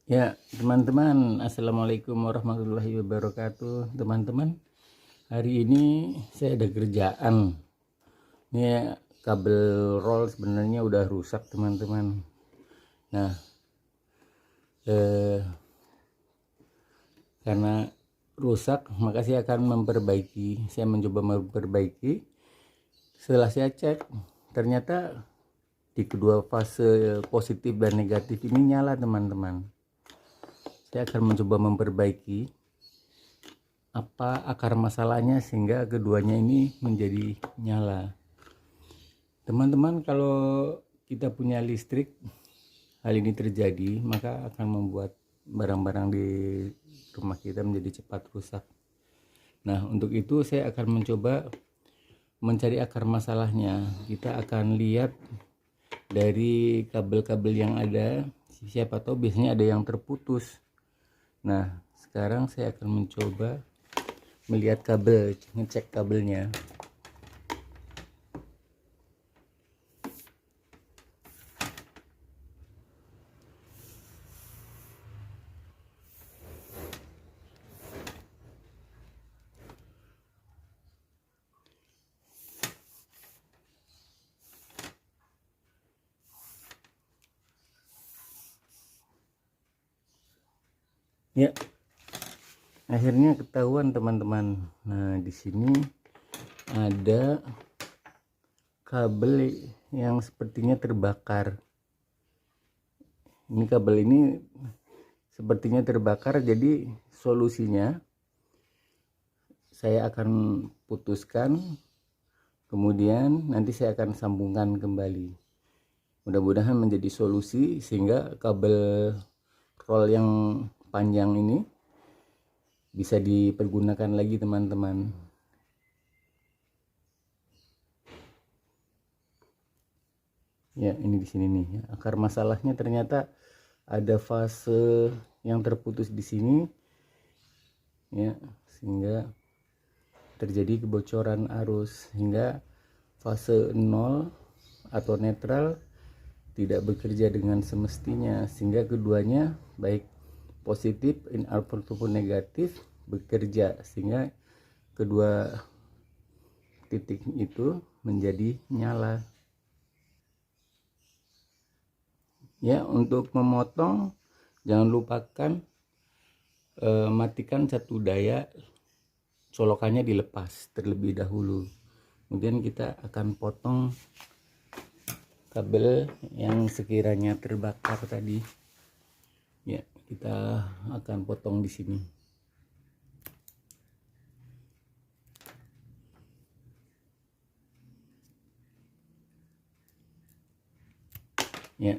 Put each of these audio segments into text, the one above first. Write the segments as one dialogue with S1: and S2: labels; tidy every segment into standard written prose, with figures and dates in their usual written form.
S1: Ya, teman-teman, assalamualaikum warahmatullahi wabarakatuh. Teman-teman, hari ini saya ada kerjaan. Ini kabel roll sebenarnya udah rusak, teman-teman. Nah, karena rusak, maka saya akan memperbaiki. Saya mencoba memperbaiki. Setelah saya cek, ternyata di kedua fase positif dan negatif ini nyala, teman-teman. Saya akan mencoba memperbaiki apa akar masalahnya sehingga keduanya ini menjadi nyala. Teman-teman, kalau kita punya listrik, hal ini terjadi, maka akan membuat barang-barang di rumah kita menjadi cepat rusak. Nah, untuk itu saya akan mencoba mencari akar masalahnya. Kita akan lihat dari kabel-kabel yang ada, siapa tahu biasanya ada yang terputus. Nah, sekarang saya akan mencoba melihat kabel, ngecek kabelnya. Ya, akhirnya ketahuan, teman-teman. Nah, di sini ada kabel yang sepertinya terbakar. Ini kabel ini sepertinya terbakar, jadi solusinya saya akan putuskan, kemudian nanti saya akan sambungkan kembali. Mudah-mudahan menjadi solusi sehingga kabel roll yang panjang ini bisa dipergunakan lagi, teman-teman. Ya, ini di sini nih. Akar masalahnya ternyata ada fase yang terputus di sini, ya, sehingga terjadi kebocoran arus, hingga fase 0 atau netral tidak bekerja dengan semestinya, sehingga keduanya baik positif ataupun negatif bekerja, sehingga kedua titik itu menjadi nyala. Ya, untuk memotong jangan lupakan matikan satu daya, colokannya dilepas terlebih dahulu. Kemudian kita akan potong kabel yang sekiranya terbakar tadi. Ya, kita akan potong di sini. Ya.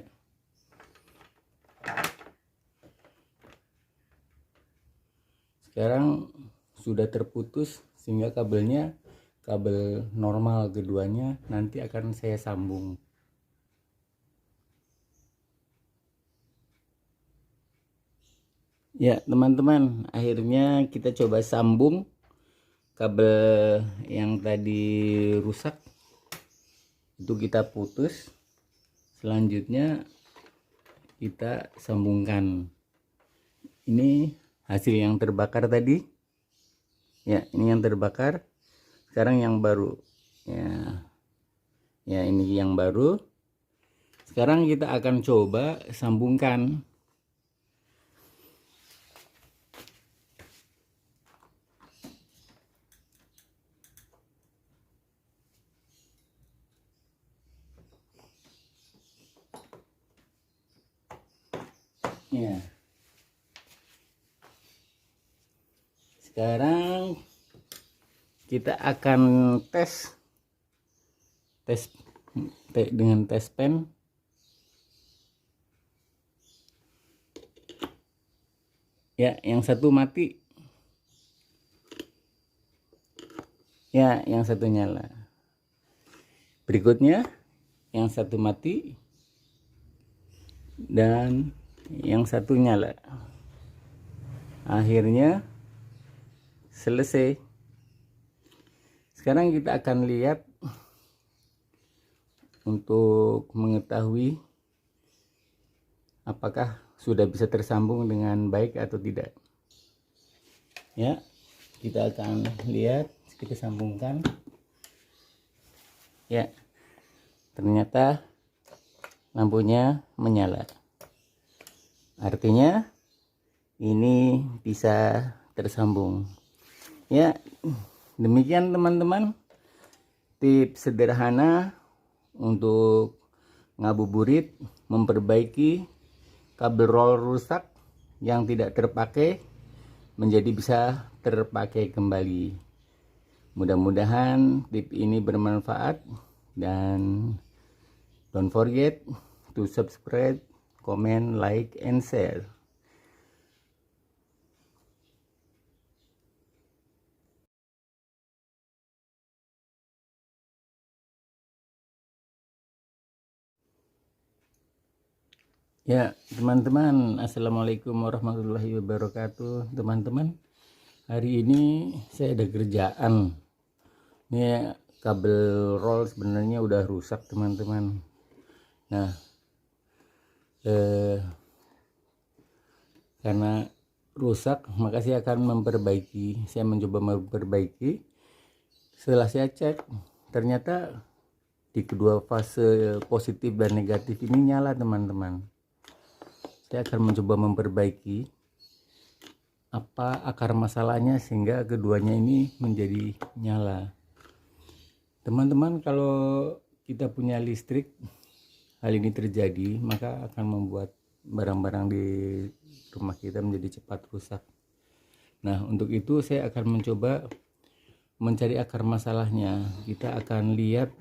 S1: Sekarang sudah terputus sehingga kabelnya kabel normal keduanya nanti akan saya sambung. Ya, teman-teman, akhirnya kita coba sambung kabel yang tadi rusak. Itu kita putus. Selanjutnya kita sambungkan. Ini hasil yang terbakar tadi. Ya, ini yang terbakar. Sekarang yang baru. Ya. Ya, ini yang baru. Sekarang kita akan coba sambungkan. Ya. Sekarang kita akan tes dengan tes pen. Ya, yang satu mati. Ya, yang satu nyala. Berikutnya yang satu mati dan yang satu nyala. Akhirnya selesai. Sekarang kita akan lihat untuk mengetahui apakah sudah bisa tersambung dengan baik atau tidak. Ya, kita akan lihat, kita sambungkan. Ya, ternyata lampunya menyala. Artinya ini bisa tersambung. Ya, demikian teman-teman, tips sederhana untuk ngabuburit memperbaiki kabel roll rusak yang tidak terpakai menjadi bisa terpakai kembali. Mudah-mudahan tip ini bermanfaat, dan don't forget to subscribe, comment, like, and share. Ya teman-teman, assalamualaikum warahmatullahi wabarakatuh. Teman-teman, hari ini saya ada kerjaan. Ini kabel roll sebenarnya udah rusak teman-teman. Nah, karena rusak maka saya akan memperbaiki. Saya mencoba memperbaiki. Setelah saya cek, ternyata di kedua fase positif dan negatif ini nyala teman-teman. Saya akan mencoba memperbaiki apa akar masalahnya sehingga keduanya ini menjadi nyala. Teman-teman, kalau kita punya listrik, hal ini terjadi, maka akan membuat barang-barang di rumah kita menjadi cepat rusak. Nah, untuk itu saya akan mencoba mencari akar masalahnya. Kita akan lihat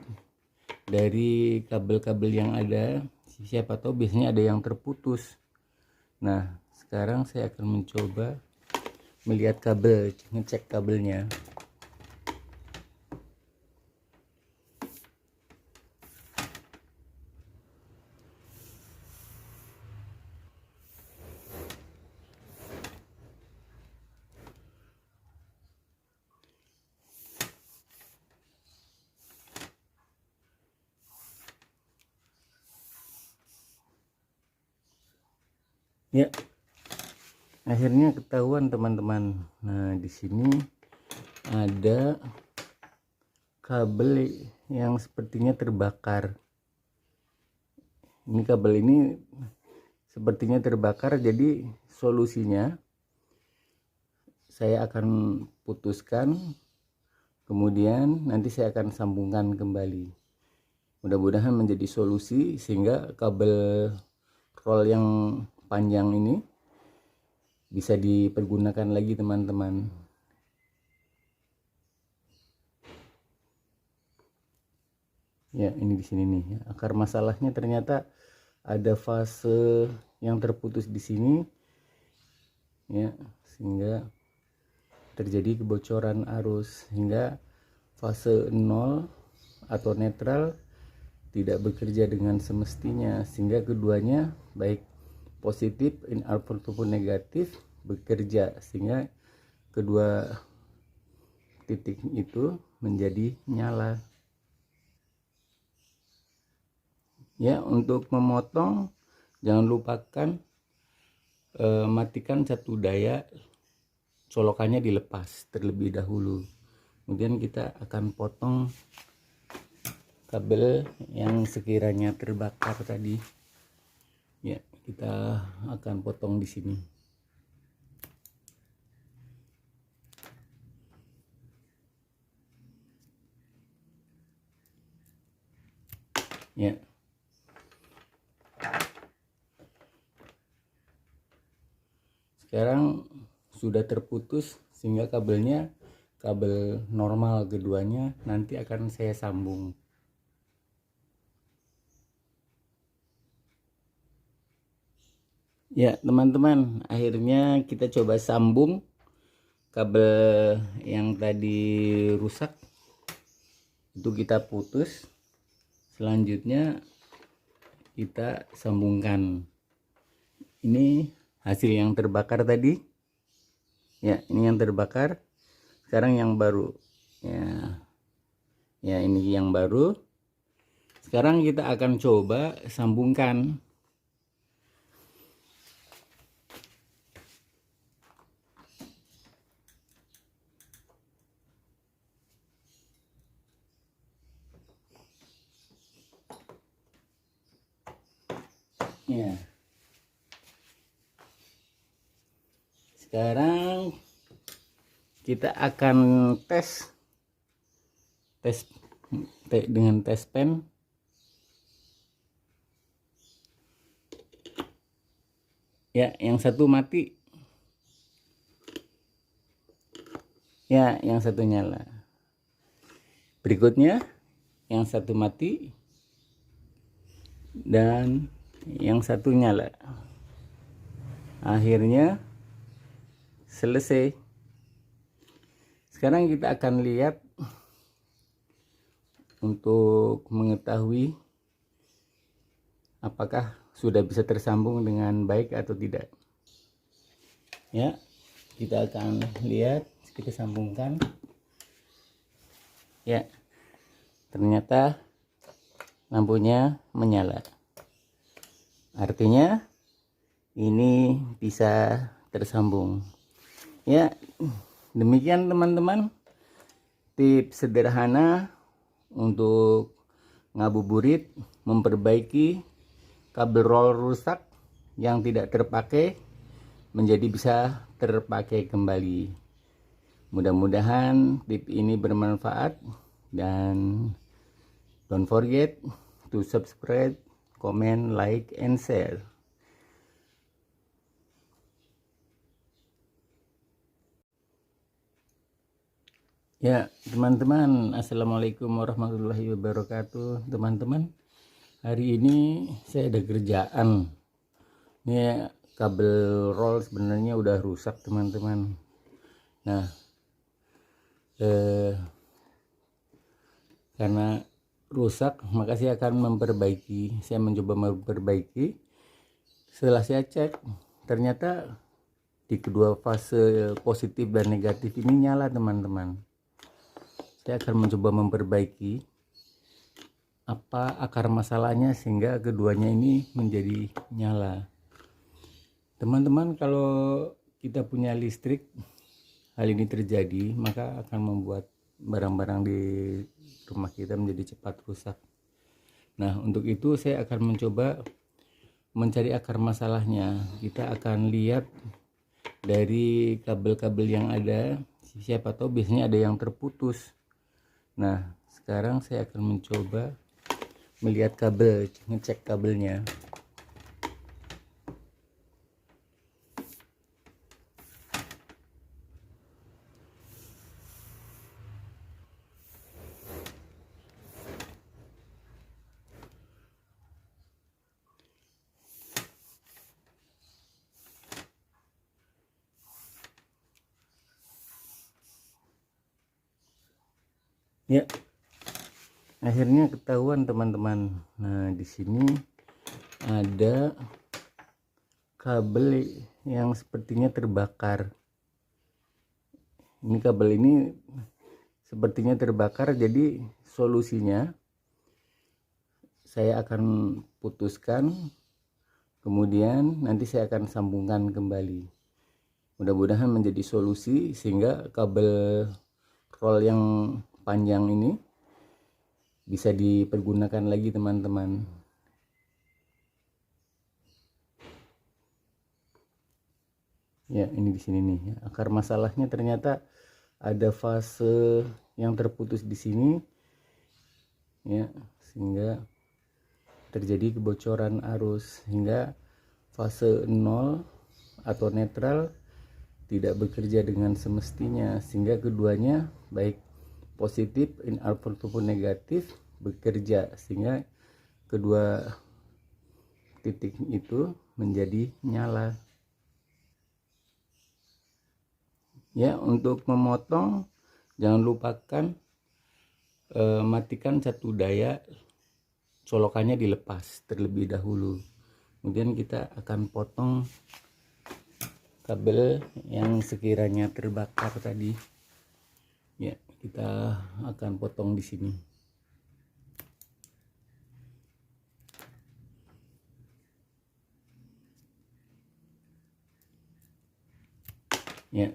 S1: dari kabel-kabel yang ada, siapa tahu biasanya ada yang terputus. Nah, sekarang saya akan mencoba melihat kabel, ngecek kabelnya. Ya, akhirnya ketahuan teman-teman. Nah, di sini ada kabel yang sepertinya terbakar. Ini kabel ini sepertinya terbakar, jadi solusinya saya akan putuskan, kemudian nanti saya akan sambungkan kembali. Mudah-mudahan menjadi solusi sehingga kabel roll yang panjang ini bisa dipergunakan lagi teman-teman. Ya, ini di sini nih. Akar masalahnya ternyata ada fase yang terputus di sini. Ya, sehingga terjadi kebocoran arus sehingga fase 0 atau netral tidak bekerja dengan semestinya, sehingga keduanya baik positif ataupun negatif bekerja, sehingga kedua titik itu menjadi nyala. Ya, untuk memotong jangan lupakan matikan satu daya, colokannya dilepas terlebih dahulu. Kemudian kita akan potong kabel yang sekiranya terbakar tadi. Ya, kita akan potong di sini. Ya. Sekarang sudah terputus sehingga kabelnya kabel normal keduanya nanti akan saya sambung. Ya teman-teman, akhirnya kita coba sambung kabel yang tadi rusak, itu kita putus. Selanjutnya kita sambungkan. Ini hasil yang terbakar tadi. Ya, ini yang terbakar. Sekarang yang baru. Ya ini yang baru. Sekarang kita akan coba sambungkan. Ya, sekarang kita akan tes dengan tes pen. Ya, yang satu mati. Ya, yang satu nyala. Berikutnya yang satu mati dan yang satu nyala. Akhirnya selesai. Sekarang kita akan lihat untuk mengetahui apakah sudah bisa tersambung dengan baik atau tidak. Ya, kita akan lihat, kita sambungkan. Ya, ternyata lampunya menyala. Artinya ini bisa tersambung. Ya, demikian teman-teman, tips sederhana untuk ngabuburit memperbaiki kabel roll rusak yang tidak terpakai menjadi bisa terpakai kembali. Mudah-mudahan tip ini bermanfaat, dan don't forget to subscribe, comment, like, and share. Ya teman-teman, assalamualaikum warahmatullahi wabarakatuh. Teman-teman, hari ini saya ada kerjaan. Ini kabel roll sebenarnya udah rusak teman-teman. Nah, karena rusak maka saya akan memperbaiki. Saya mencoba memperbaiki. Setelah saya cek, ternyata di kedua fase positif dan negatif ini nyala teman-teman. Saya akan mencoba memperbaiki apa akar masalahnya sehingga keduanya ini menjadi nyala. Teman-teman, kalau kita punya listrik, hal ini terjadi, maka akan membuat barang-barang di rumah kita menjadi cepat rusak. Nah, untuk itu saya akan mencoba mencari akar masalahnya. Kita akan lihat dari kabel-kabel yang ada, siapa tahu biasanya ada yang terputus. Nah, sekarang saya akan mencoba melihat kabel, ngecek kabelnya. Ya, akhirnya ketahuan teman-teman. Nah, di sini ada kabel yang sepertinya terbakar. Ini kabel ini sepertinya terbakar, jadi solusinya saya akan putuskan, kemudian nanti saya akan sambungkan kembali. Mudah-mudahan menjadi solusi sehingga kabel roll yang panjang ini bisa dipergunakan lagi teman-teman. Ya, ini di sini nih. Akar masalahnya ternyata ada fase yang terputus di sini. Ya, sehingga terjadi kebocoran arus sehingga fase 0 atau netral tidak bekerja dengan semestinya, sehingga keduanya baik positif in output maupun negatif bekerja, sehingga kedua titik itu menjadi nyala. Ya, untuk memotong jangan lupakan matikan satu daya, colokannya dilepas terlebih dahulu, kemudian kita akan potong kabel yang sekiranya terbakar tadi. Ya, kita akan potong di sini. Ya,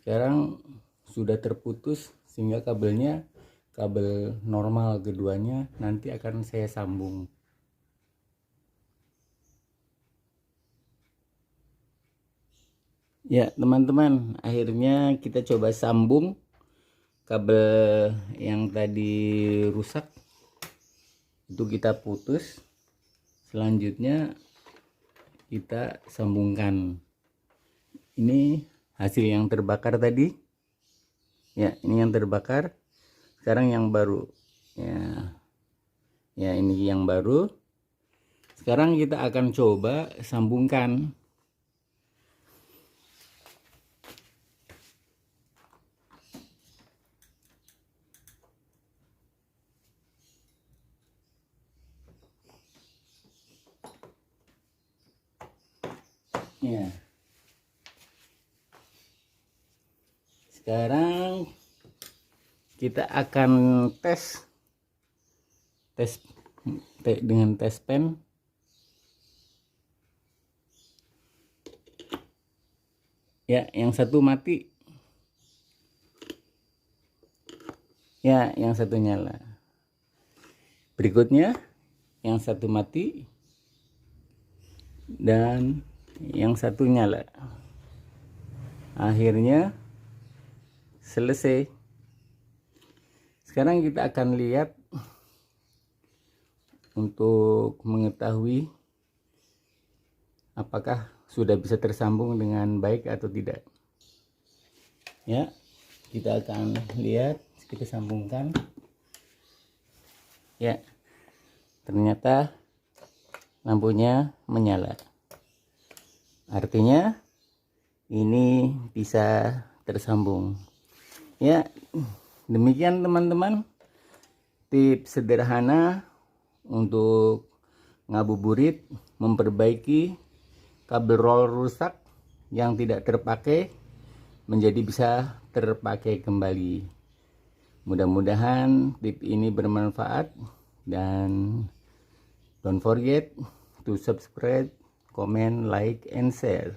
S1: sekarang sudah terputus sehingga kabelnya kabel normal keduanya nanti akan saya sambung. Ya teman-teman, akhirnya kita coba sambung kabel yang tadi rusak, itu kita putus. Selanjutnya kita sambungkan. Ini hasil yang terbakar tadi ya, ini yang terbakar. Sekarang yang baru ya ini yang baru. Sekarang kita akan coba sambungkan. Ya. Sekarang kita akan tes dengan tes pen. Ya, yang satu mati. Ya, yang satu nyala. Berikutnya yang satu mati dan yang satu nyala. Akhirnya selesai. Sekarang kita akan lihat untuk mengetahui apakah sudah bisa tersambung dengan baik atau tidak. Ya, kita akan lihat, kita sambungkan. Ya, ternyata lampunya menyala. Artinya ini bisa tersambung. Ya, demikian teman-teman, tips sederhana untuk ngabuburit memperbaiki kabel roll rusak yang tidak terpakai menjadi bisa terpakai kembali. Mudah-mudahan tips ini bermanfaat, dan don't forget to subscribe, comment, like, and share.